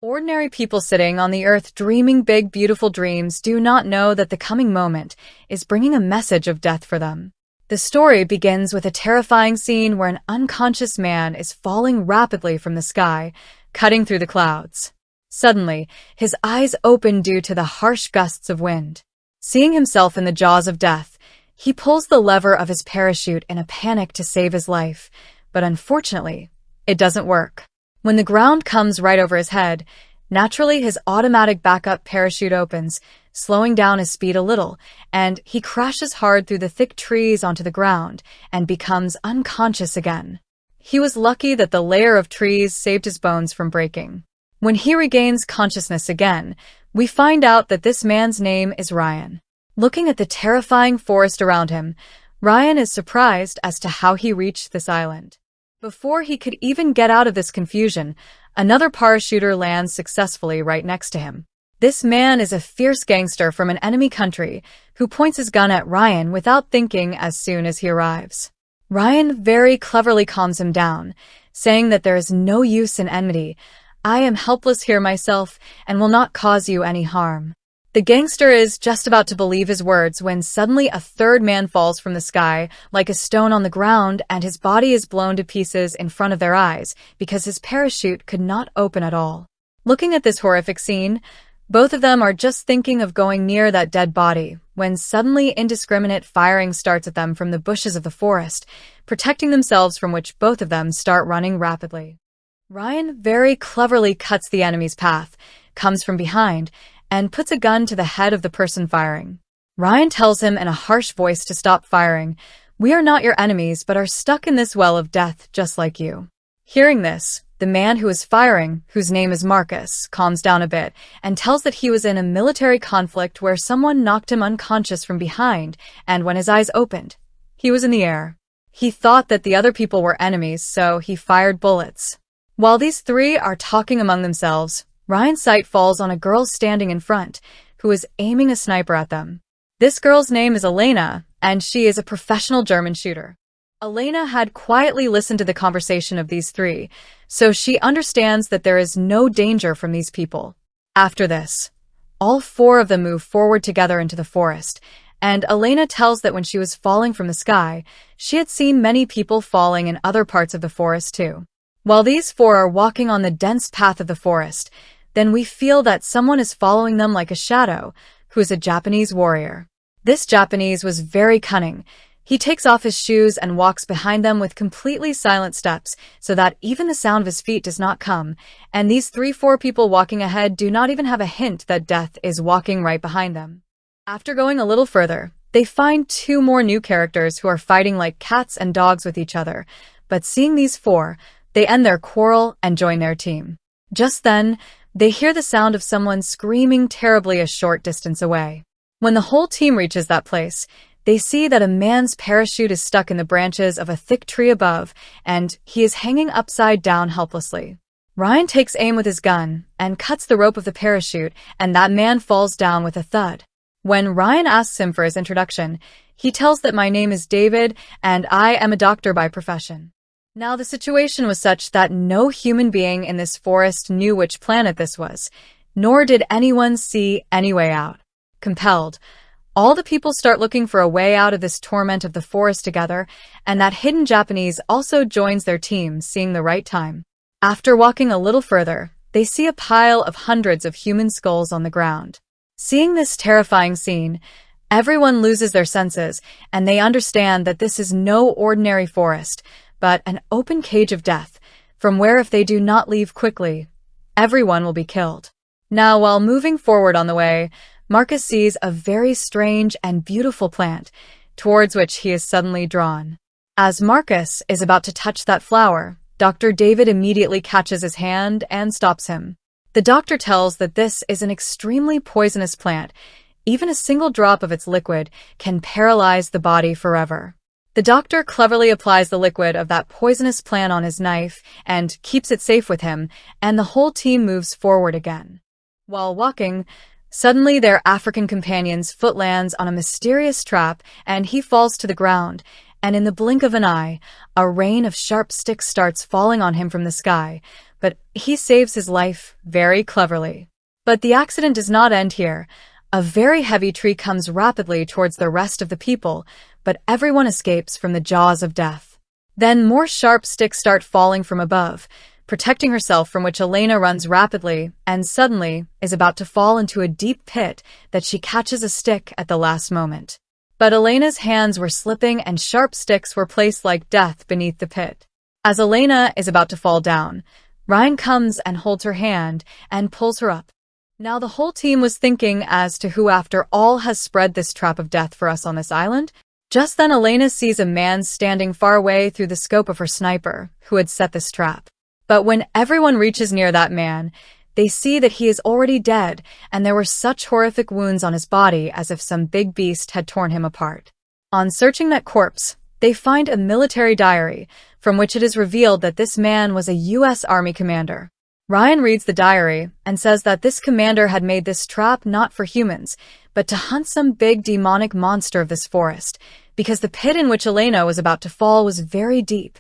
Ordinary people sitting on the earth dreaming big, beautiful dreams do not know that the coming moment is bringing a message of death for them. The story begins with a terrifying scene where an unconscious man is falling rapidly from the sky, cutting through the clouds. Suddenly, his eyes open due to the harsh gusts of wind. Seeing himself in the jaws of death, he pulls the lever of his parachute in a panic to save his life, but unfortunately, it doesn't work. When the ground comes right over his head, naturally his automatic backup parachute opens, slowing down his speed a little, and he crashes hard through the thick trees onto the ground and becomes unconscious again. He was lucky that the layer of trees saved his bones from breaking. When he regains consciousness again, we find out that this man's name is Ryan. Looking at the terrifying forest around him, Ryan is surprised as to how he reached this island. Before he could even get out of this confusion, another parachuter lands successfully right next to him. This man is a fierce gangster from an enemy country who points his gun at Ryan without thinking as soon as he arrives. Ryan very cleverly calms him down, saying that there is no use in enmity. I am helpless here myself and will not cause you any harm. The gangster is just about to believe his words when suddenly a third man falls from the sky like a stone on the ground, and his body is blown to pieces in front of their eyes because his parachute could not open at all. Looking at this horrific scene, both of them are just thinking of going near that dead body when suddenly indiscriminate firing starts at them from the bushes of the forest, protecting themselves, from which both of them start running rapidly. Ryan very cleverly cuts the enemy's path, comes from behind, and puts a gun to the head of the person firing. Ryan tells him in a harsh voice to stop firing. We are not your enemies, but are stuck in this well of death just like you. Hearing this, the man who is firing, whose name is Marcus, calms down a bit and tells that he was in a military conflict where someone knocked him unconscious from behind, and when his eyes opened, he was in the air. He thought that the other people were enemies, so he fired bullets. While these three are talking among themselves, Ryan's sight falls on a girl standing in front, who is aiming a sniper at them. This girl's name is Elena, and she is a professional German shooter. Elena had quietly listened to the conversation of these three, so she understands that there is no danger from these people. After this, all four of them move forward together into the forest, and Elena tells that when she was falling from the sky, she had seen many people falling in other parts of the forest too. While these four are walking on the dense path of the forest, then we feel that someone is following them like a shadow, who is a Japanese warrior. This Japanese was very cunning. He takes off his shoes and walks behind them with completely silent steps, so that even the sound of his feet does not come, and these 4 people walking ahead do not even have a hint that death is walking right behind them. After going a little further, they find 2 more new characters who are fighting like cats and dogs with each other, but seeing these 4, they end their quarrel and join their team. Just then, they hear the sound of someone screaming terribly a short distance away. When the whole team reaches that place, they see that a man's parachute is stuck in the branches of a thick tree above, and he is hanging upside down helplessly. Ryan takes aim with his gun and cuts the rope of the parachute, and that man falls down with a thud. When Ryan asks him for his introduction, he tells that my name is David and I am a doctor by profession. Now, the situation was such that no human being in this forest knew which planet this was, nor did anyone see any way out. Compelled, all the people start looking for a way out of this torment of the forest together, and that hidden Japanese also joins their team, seeing the right time. After walking a little further, they see a pile of hundreds of human skulls on the ground. Seeing this terrifying scene, everyone loses their senses, and they understand that this is no ordinary forest, but an open cage of death, from where if they do not leave quickly, everyone will be killed. Now, while moving forward on the way, Marcus sees a very strange and beautiful plant, towards which he is suddenly drawn. As Marcus is about to touch that flower, Dr. David immediately catches his hand and stops him. The doctor tells that this is an extremely poisonous plant. Even a single drop of its liquid can paralyze the body forever. The doctor cleverly applies the liquid of that poisonous plant on his knife and keeps it safe with him, and the whole team moves forward again. While walking, suddenly their African companion's foot lands on a mysterious trap and he falls to the ground, and in the blink of an eye, a rain of sharp sticks starts falling on him from the sky, but he saves his life very cleverly. But the accident does not end here. A very heavy tree comes rapidly towards the rest of the people, but everyone escapes from the jaws of death. Then more sharp sticks start falling from above, protecting herself, from which Elena runs rapidly and suddenly is about to fall into a deep pit that she catches a stick at the last moment. But Elena's hands were slipping and sharp sticks were placed like death beneath the pit. As Elena is about to fall down, Ryan comes and holds her hand and pulls her up. Now the whole team was thinking as to who after all has spread this trap of death for us on this island. Just then Elena sees a man standing far away through the scope of her sniper who had set this trap. But when everyone reaches near that man, they see that he is already dead, and there were such horrific wounds on his body as if some big beast had torn him apart. On searching that corpse, they find a military diary, from which it is revealed that this man was a U.S. Army commander. Ryan reads the diary and says that this commander had made this trap not for humans, but to hunt some big demonic monster of this forest, because the pit in which Elena was about to fall was very deep.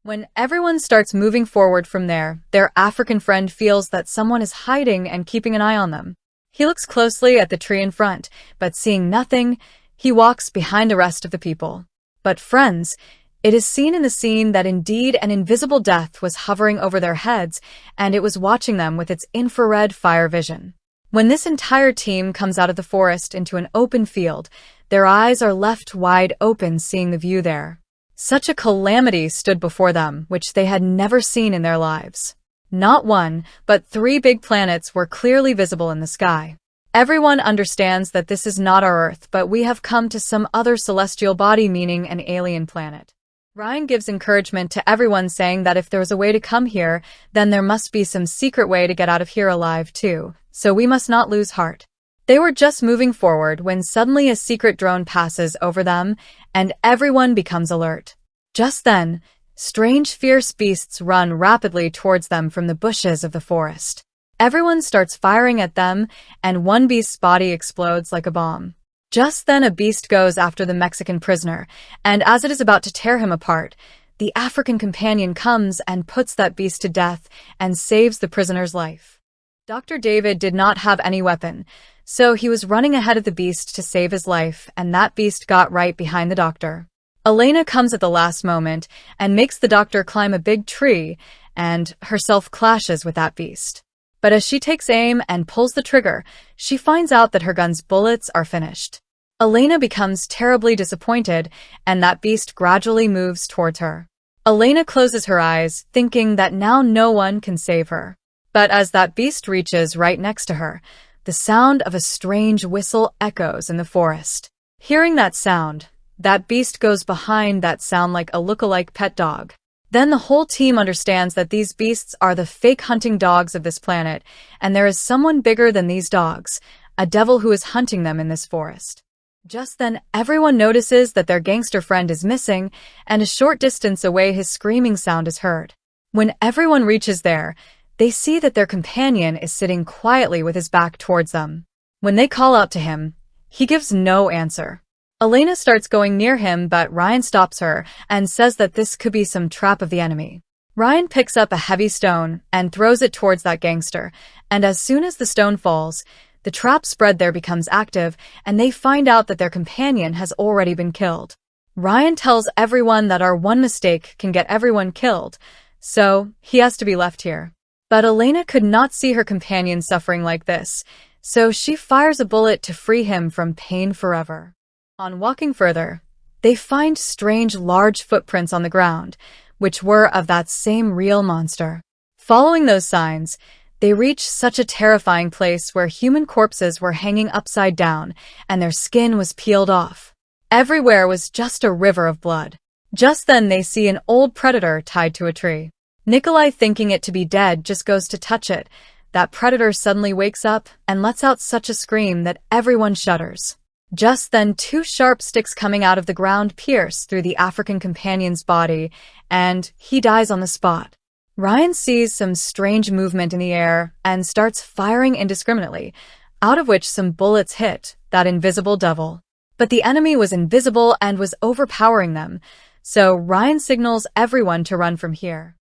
When everyone starts moving forward from there, their African friend feels that someone is hiding and keeping an eye on them. He looks closely at the tree in front, but seeing nothing, he walks behind the rest of the people. But friends, it is seen in the scene that indeed an invisible death was hovering over their heads, and it was watching them with its infrared fire vision. When this entire team comes out of the forest into an open field, their eyes are left wide open seeing the view there. Such a calamity stood before them, which they had never seen in their lives. Not one, but 3 big planets were clearly visible in the sky. Everyone understands that this is not our Earth, but we have come to some other celestial body, meaning an alien planet. Ryan gives encouragement to everyone, saying that if there's a way to come here, then there must be some secret way to get out of here alive too, so we must not lose heart. They were just moving forward when suddenly a secret drone passes over them, and everyone becomes alert. Just then, strange fierce beasts run rapidly towards them from the bushes of the forest. Everyone starts firing at them, and one beast's body explodes like a bomb. Just then a beast goes after the Mexican prisoner, and as it is about to tear him apart, the African companion comes and puts that beast to death and saves the prisoner's life. Dr. David did not have any weapon, so he was running ahead of the beast to save his life, and that beast got right behind the doctor. Elena comes at the last moment and makes the doctor climb a big tree, and herself clashes with that beast. But as she takes aim and pulls the trigger, she finds out that her gun's bullets are finished. Elena becomes terribly disappointed, and that beast gradually moves towards her. Elena closes her eyes, thinking that now no one can save her. But as that beast reaches right next to her, the sound of a strange whistle echoes in the forest. Hearing that sound, that beast goes behind that sound like a look-alike pet dog. Then the whole team understands that these beasts are the fake hunting dogs of this planet, and there is someone bigger than these dogs, a devil who is hunting them in this forest. Just then, everyone notices that their gangster friend is missing, and a short distance away his screaming sound is heard. When everyone reaches there, they see that their companion is sitting quietly with his back towards them. When they call out to him, he gives no answer. Elena starts going near him, but Ryan stops her and says that this could be some trap of the enemy. Ryan picks up a heavy stone and throws it towards that gangster, and as soon as the stone falls, the trap spread there becomes active, and they find out that their companion has already been killed. Ryan tells everyone that our one mistake can get everyone killed, so he has to be left here. But Elena could not see her companion suffering like this, so she fires a bullet to free him from pain forever. On walking further, they find strange large footprints on the ground, which were of that same real monster. Following those signs, they reach such a terrifying place where human corpses were hanging upside down and their skin was peeled off. Everywhere was just a river of blood. Just then they see an old predator tied to a tree. Nikolai, thinking it to be dead, just goes to touch it. That predator suddenly wakes up and lets out such a scream that everyone shudders. Just then 2 sharp sticks coming out of the ground pierce through the African companion's body, and he dies on the spot. Ryan sees some strange movement in the air and starts firing indiscriminately, out of which some bullets hit that invisible devil. But the enemy was invisible and was overpowering them, so Ryan signals everyone to run from here.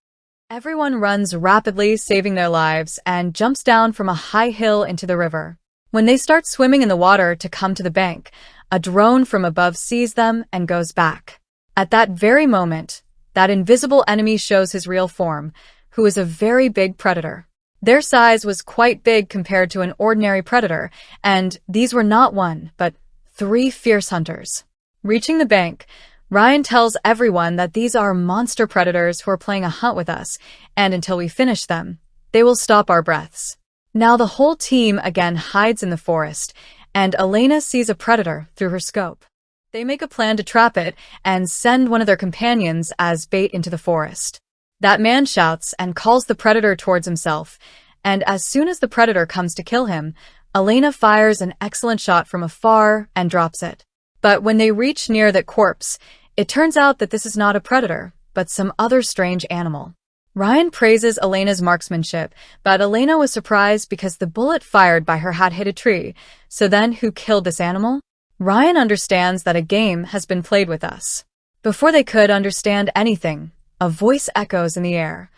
Everyone runs rapidly, saving their lives, and jumps down from a high hill into the river. When they start swimming in the water to come to the bank, a drone from above sees them and goes back. At that very moment, that invisible enemy shows his real form, who is a very big predator. Their size was quite big compared to an ordinary predator, and these were not one, but 3 fierce hunters. Reaching the bank, Ryan tells everyone that these are monster predators who are playing a hunt with us, and until we finish them, they will stop our breaths. Now the whole team again hides in the forest, and Elena sees a predator through her scope. They make a plan to trap it and send one of their companions as bait into the forest. That man shouts and calls the predator towards himself, and as soon as the predator comes to kill him, Elena fires an excellent shot from afar and drops it. But when they reach near that corpse, it turns out that this is not a predator, but some other strange animal. Ryan praises Elena's marksmanship, but Elena was surprised because the bullet fired by her had hit a tree. So then, who killed this animal? Ryan understands that a game has been played with us. Before they could understand anything, a voice echoes in the air.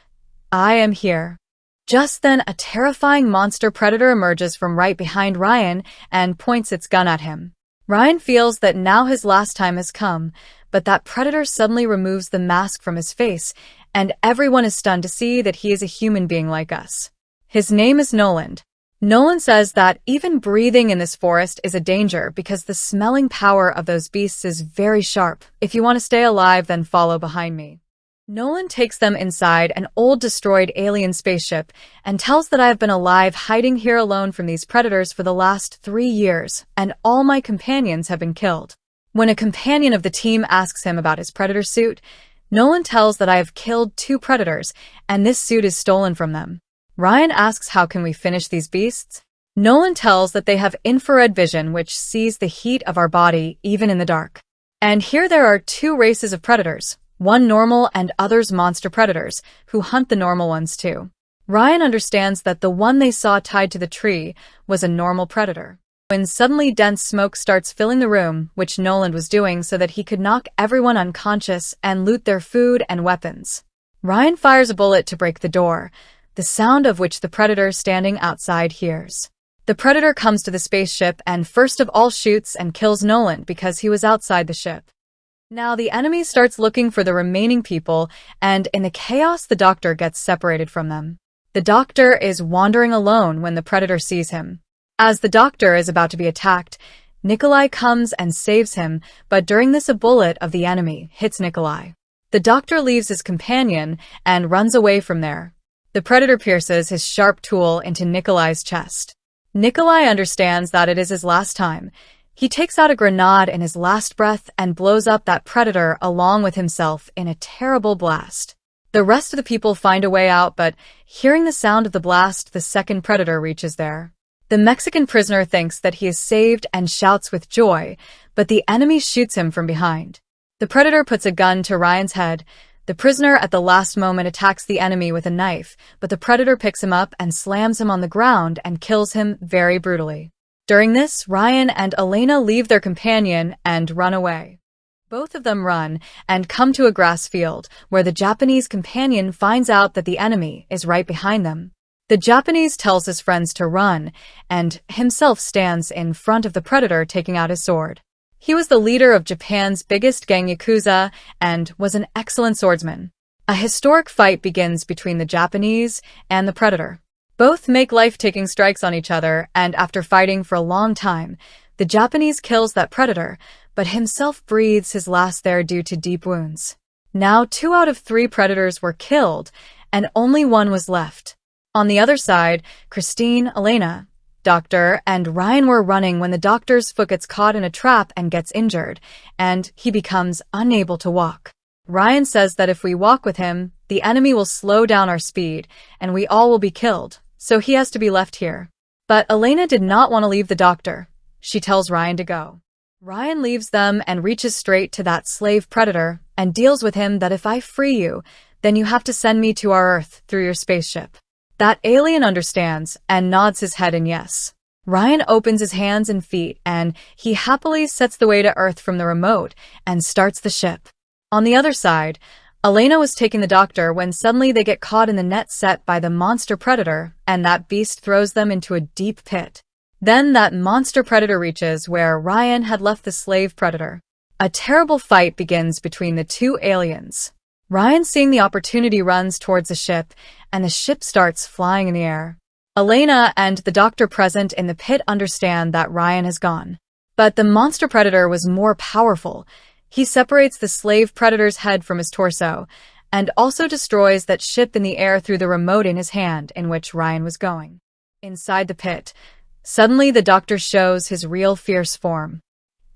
I am here. Just then, a terrifying monster predator emerges from right behind Ryan and points its gun at him. Ryan feels that now his last time has come, but that predator suddenly removes the mask from his face, and everyone is stunned to see that he is a human being like us. His name is Nolan. Nolan says that even breathing in this forest is a danger because the smelling power of those beasts is very sharp. If you want to stay alive, then follow behind me. Nolan takes them inside an old destroyed alien spaceship and tells that I have been alive hiding here alone from these predators for the last 3 years, and all my companions have been killed. When a companion of the team asks him about his predator suit, Nolan tells that I have killed 2 predators, and this suit is stolen from them. Ryan asks how can we finish these beasts? Nolan tells that they have infrared vision which sees the heat of our body even in the dark. And here there are 2 races of predators, one normal and others monster predators, who hunt the normal ones too. Ryan understands that the one they saw tied to the tree was a normal predator. When suddenly dense smoke starts filling the room, which Nolan was doing so that he could knock everyone unconscious and loot their food and weapons. Ryan fires a bullet to break the door, the sound of which the predator standing outside hears. The predator comes to the spaceship and first of all shoots and kills Nolan because he was outside the ship. Now the enemy starts looking for the remaining people, and in the chaos the doctor gets separated from them. The doctor is wandering alone when the predator sees him. As the doctor is about to be attacked, Nikolai comes and saves him, but during this a bullet of the enemy hits Nikolai. The doctor leaves his companion and runs away from there. The predator pierces his sharp tool into Nikolai's chest. Nikolai understands that it is his last time. He takes out a grenade in his last breath and blows up that predator along with himself in a terrible blast. The rest of the people find a way out, but hearing the sound of the blast, the second predator reaches there. The Mexican prisoner thinks that he is saved and shouts with joy, but the enemy shoots him from behind. The predator puts a gun to Ryan's head. The prisoner at the last moment attacks the enemy with a knife, but the predator picks him up and slams him on the ground and kills him very brutally. During this, Ryan and Elena leave their companion and run away. Both of them run and come to a grass field where the Japanese companion finds out that the enemy is right behind them. The Japanese tells his friends to run and himself stands in front of the predator taking out his sword. He was the leader of Japan's biggest gang Yakuza and was an excellent swordsman. A historic fight begins between the Japanese and the predator. Both make life-taking strikes on each other, and after fighting for a long time, the Japanese kills that predator, but himself breathes his last there due to deep wounds. Now 2 out of 3 predators were killed, and only 1 was left. On the other side, Christine, Elena, Doctor, and Ryan were running when the doctor's foot gets caught in a trap and gets injured, and he becomes unable to walk. Ryan says that if we walk with him, the enemy will slow down our speed, and we all will be killed, so he has to be left here. But Elena did not want to leave the doctor. She tells Ryan to go. Ryan leaves them and reaches straight to that slave predator and deals with him that if I free you, then you have to send me to our Earth through your spaceship. That alien understands and nods his head in yes. Ryan opens his hands and feet and he happily sets the way to Earth from the remote and starts the ship. On the other side, Elena was taking the doctor when suddenly they get caught in the net set by the monster predator, and that beast throws them into a deep pit. Then that monster predator reaches where Ryan had left the slave predator. A terrible fight begins between the two aliens. Ryan, seeing the opportunity, runs towards the ship, and the ship starts flying in the air. Elena and the doctor present in the pit understand that Ryan has gone. But the monster predator was more powerful. He separates the slave predator's head from his torso, and also destroys that ship in the air through the remote in his hand in which Ryan was going. Inside the pit, suddenly the doctor shows his real fierce form.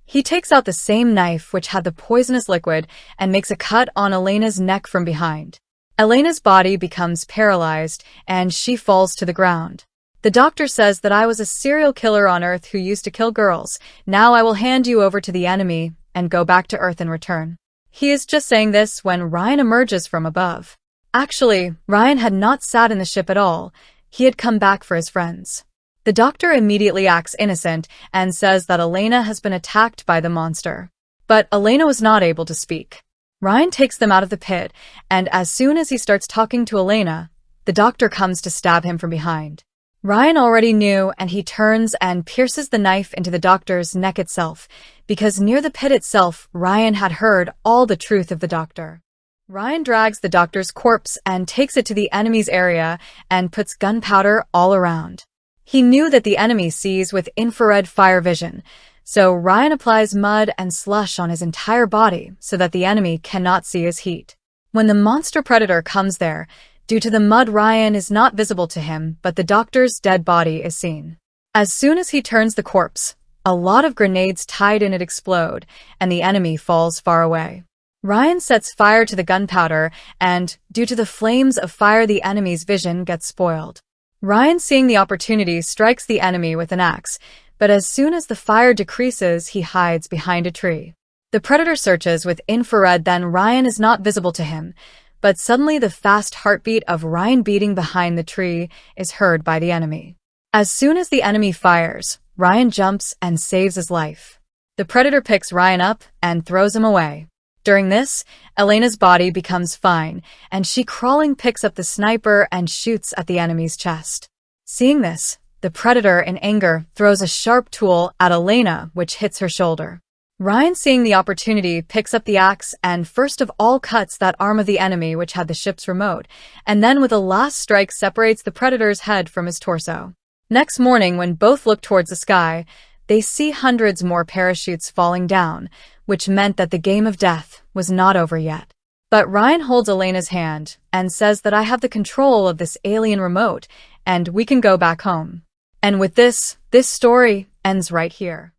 He takes out the same knife which had the poisonous liquid and makes a cut on Elena's neck from behind. Elena's body becomes paralyzed and she falls to the ground. The doctor says that I was a serial killer on Earth who used to kill girls. Now I will hand you over to the enemy and go back to Earth in return. He is just saying this when Ryan emerges from above. Actually, Ryan had not sat in the ship at all. He had come back for his friends. The doctor immediately acts innocent and says that Elena has been attacked by the monster. But Elena was not able to speak. Ryan takes them out of the pit, and as soon as he starts talking to Elena, the doctor comes to stab him from behind. Ryan already knew, and he turns and pierces the knife into the doctor's neck itself, because near the pit itself, Ryan had heard all the truth of the doctor. Ryan drags the doctor's corpse and takes it to the enemy's area and puts gunpowder all around. He knew that the enemy sees with infrared fire vision, so Ryan applies mud and slush on his entire body so that the enemy cannot see his heat. When the monster predator comes there, due to the mud, Ryan is not visible to him, but the doctor's dead body is seen. As soon as he turns the corpse, a lot of grenades tied in it explode, and the enemy falls far away. Ryan sets fire to the gunpowder, and due to the flames of fire, the enemy's vision gets spoiled. Ryan, seeing the opportunity, strikes the enemy with an axe, but as soon as the fire decreases, he hides behind a tree. The predator searches with infrared, then Ryan is not visible to him, but suddenly the fast heartbeat of Ryan beating behind the tree is heard by the enemy. As soon as the enemy fires, Ryan jumps and saves his life. The predator picks Ryan up and throws him away. During this, Elena's body becomes fine, and she crawling picks up the sniper and shoots at the enemy's chest. Seeing this, the predator in anger throws a sharp tool at Elena, which hits her shoulder. Ryan, seeing the opportunity, picks up the axe and first of all cuts that arm of the enemy which had the ship's remote, and then with a last strike separates the predator's head from his torso. Next morning, when both look towards the sky, they see hundreds more parachutes falling down, which meant that the game of death was not over yet. But Ryan holds Elena's hand and says that I have the control of this alien remote and we can go back home. And with this story ends right here.